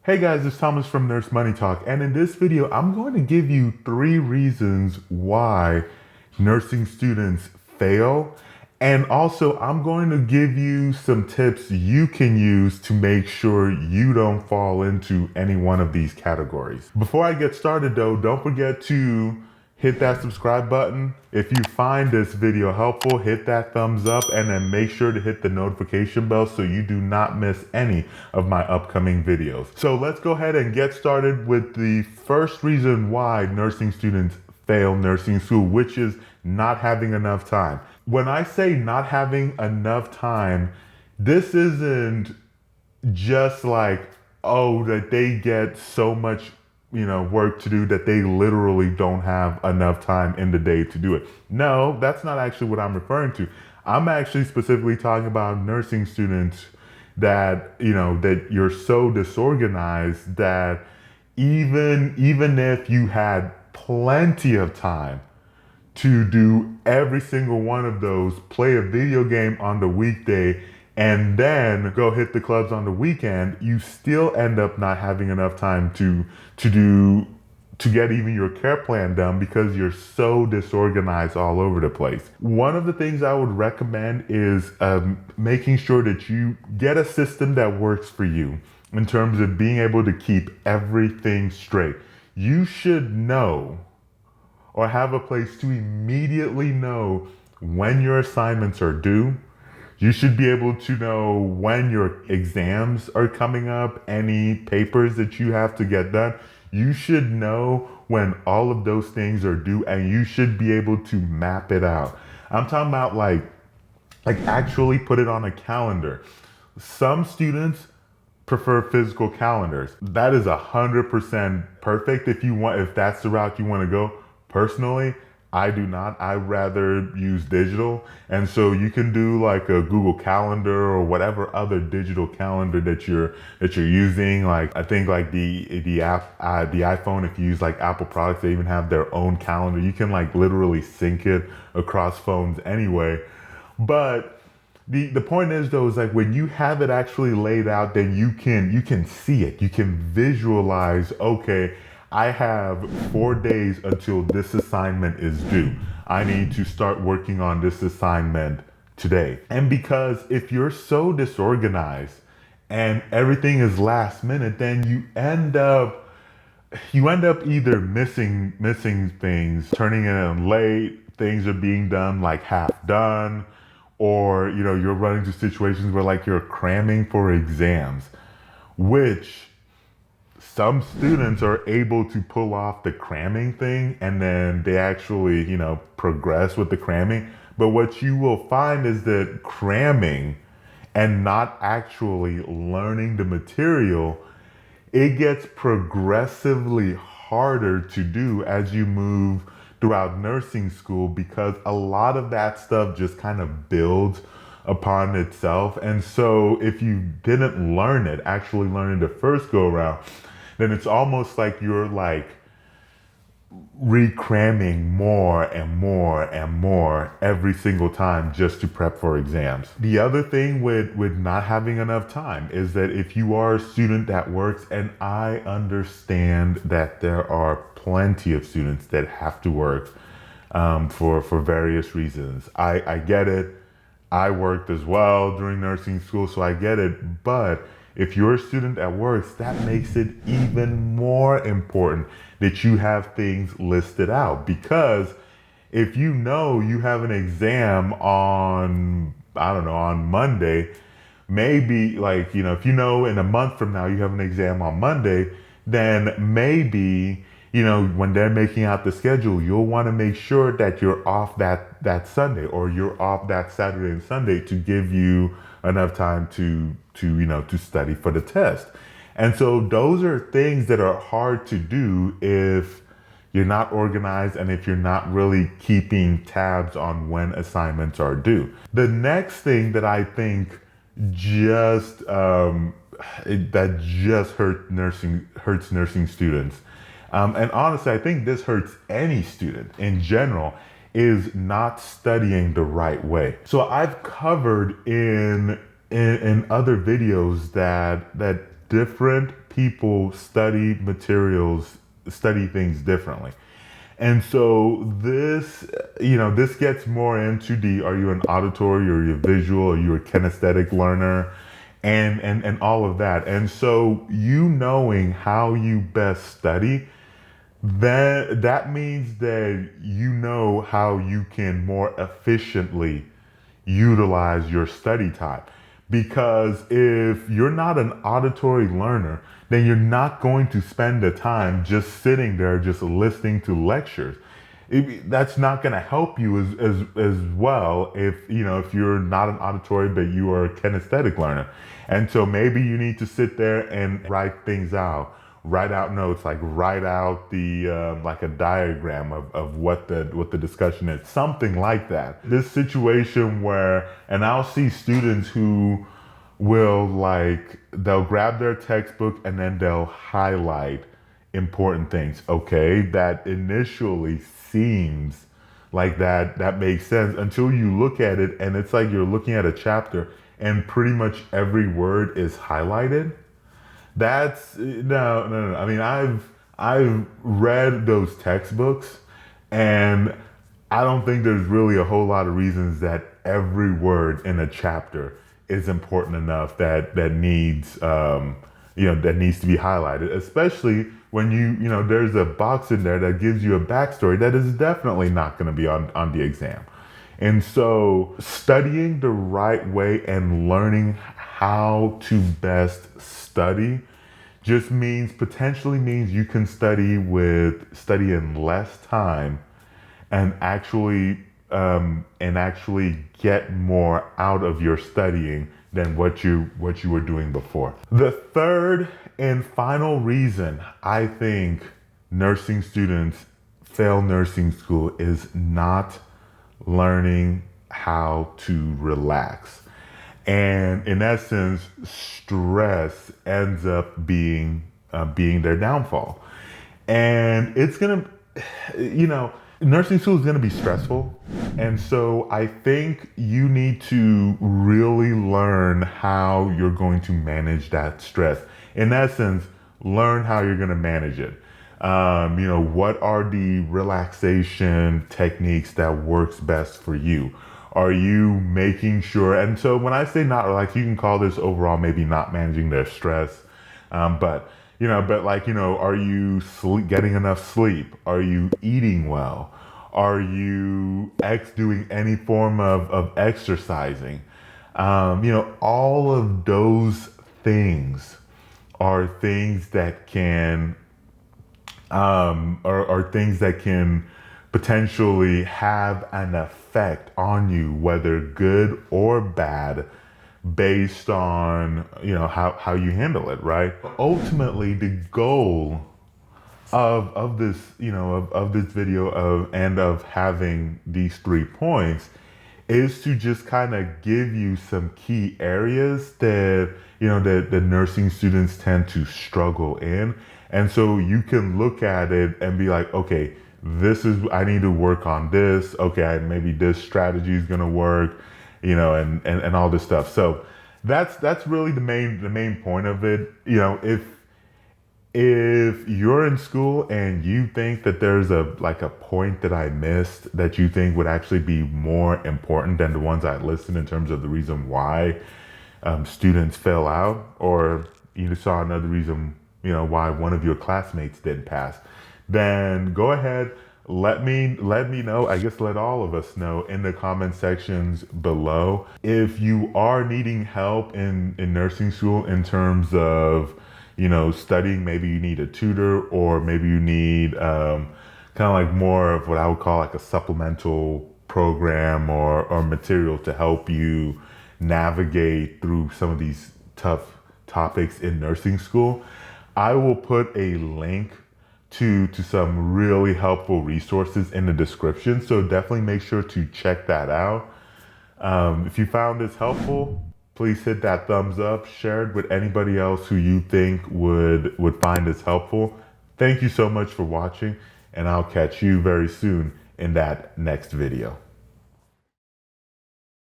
Hey guys, it's Thomas from NurseMoneyTalk, and in this video, I'm going to give you 3 reasons why nursing students fail, and also I'm going to give you some tips you can use to make sure you don't fall into any one of these categories. Before I get started though, don't forget to hit that subscribe button. If you find this video helpful, hit that thumbs up and then make sure to hit the notification bell so you do not miss any of my upcoming videos. So let's go ahead and get started with the first reason why nursing students fail nursing school, which is not having enough time. When I say not having enough time, this isn't just like, oh, that they get so much work to do that they literally don't have enough time in the day to do it. No, that's not actually what I'm referring to. I'm actually specifically talking about nursing students that, that you're so disorganized that even if you had plenty of time to do every single one of those, play a video game on the weekday, and then go hit the clubs on the weekend, you still end up not having enough time to get even your care plan done because you're so disorganized all over the place. One of the things I would recommend is making sure that you get a system that works for you in terms of being able to keep everything straight. You should know or have a place to immediately know when your assignments are due. You should be able to know when your exams are coming up, any papers that you have to get done. You should know when all of those things are due, and you should be able to map it out. I'm talking about like actually put it on a calendar. Some students prefer physical calendars. That is 100% perfect if that's the route you want to go. Personally, I do not. I rather use digital. And so you can do like a Google Calendar or whatever other digital calendar that you're using. Like I think like the iPhone, if you use like Apple products, they even have their own calendar. You can like literally sync it across phones anyway. But the point is though, is like when you have it actually laid out, then you can see it. You can visualize, okay, I have 4 days until this assignment is due. I need to start working on this assignment today. And because if you're so disorganized and everything is last minute, then you end up either missing things, turning in late, things are being done like half done, or you're running into situations where like you're cramming for exams, which some students are able to pull off the cramming thing and then they actually, progress with the cramming. But what you will find is that cramming and not actually learning the material, it gets progressively harder to do as you move throughout nursing school, because a lot of that stuff just kind of builds upon itself. And so if you didn't actually learn it the first go around, then it's almost like you're like re-cramming more and more and more every single time just to prep for exams. The other thing with not having enough time is that if you are a student that works, and I understand that there are plenty of students that have to work for various reasons. I get it. I worked as well during nursing school, so I get it. But if you're a student that works, that makes it even more important that you have things listed out. Because if you know you have an exam on Monday, maybe like, if you know in a month from now you have an exam on Monday, then maybe, when they're making out the schedule, you'll want to make sure that you're off that Sunday, or you're off that Saturday and Sunday to give you enough time to study for the test. And so those are things that are hard to do if you're not organized and if you're not really keeping tabs on when assignments are due. The next thing that I think hurts nursing students, and honestly, I think this hurts any student in general, is not studying the right way. So I've covered in other videos that different people study materials, study things differently. And so this gets more into are you an auditory, or you visual, or you a kinesthetic learner, and all of that. And so knowing how you best study, that means that you know how you can more efficiently utilize your study time. Because if you're not an auditory learner, then you're not going to spend the time just sitting there, just listening to lectures. That's not going to help you as well if you're not an auditory, but you are a kinesthetic learner. And so maybe you need to sit there and write things out. Write out notes, like write out like a diagram of what the discussion is, something like that. This situation where, and I'll see students who will they'll grab their textbook and then they'll highlight important things. Okay, that initially seems like that makes sense until you look at it and it's like you're looking at a chapter and pretty much every word is highlighted. That's no. I mean, I've read those textbooks, and I don't think there's really a whole lot of reasons that every word in a chapter is important enough that needs that needs to be highlighted. Especially when there's a box in there that gives you a backstory that is definitely not going to be on the exam. And so studying the right way and learning how to best study just potentially means you can study in less time and actually get more out of your studying than what you were doing before. The third and final reason I think nursing students fail nursing school is not learning how to relax. And in essence, stress ends up being their downfall. And it's nursing school is gonna be stressful. And so I think you need to really learn how you're going to manage that stress. In essence, learn how you're gonna manage it. What are the relaxation techniques that works best for you? Are you making sure? And so when I say not relax, you can call this overall maybe not managing their stress. Are you getting enough sleep? Are you eating well? Are you doing any form of exercising? All of those things are things that can are things that can potentially have an effect on you, whether good or bad, based on how you handle it, right? Ultimately, the goal of this video of having these 3 points is to just kind of give you some key areas that the nursing students tend to struggle in. And so you can look at it and be like, okay, I need to work on this. Okay, maybe this strategy is gonna work, and all this stuff. So that's really the main point of it. If you're in school and you think that there's a point that I missed that you think would actually be more important than the ones I listed in terms of the reason why students fail out, or you saw another reason why one of your classmates didn't pass, then go ahead, let me know. I guess let all of us know in the comment sections below. If you are needing help in nursing school in terms of studying, maybe you need a tutor, or maybe you need kind of like more of what I would call like a supplemental program or material to help you navigate through some of these tough topics in nursing school, I will put a link to some really helpful resources in the description. So definitely make sure to check that out. If you found this helpful, please hit that thumbs up, share it with anybody else who you think would find this helpful. Thank you so much for watching, and I'll catch you very soon in that next video.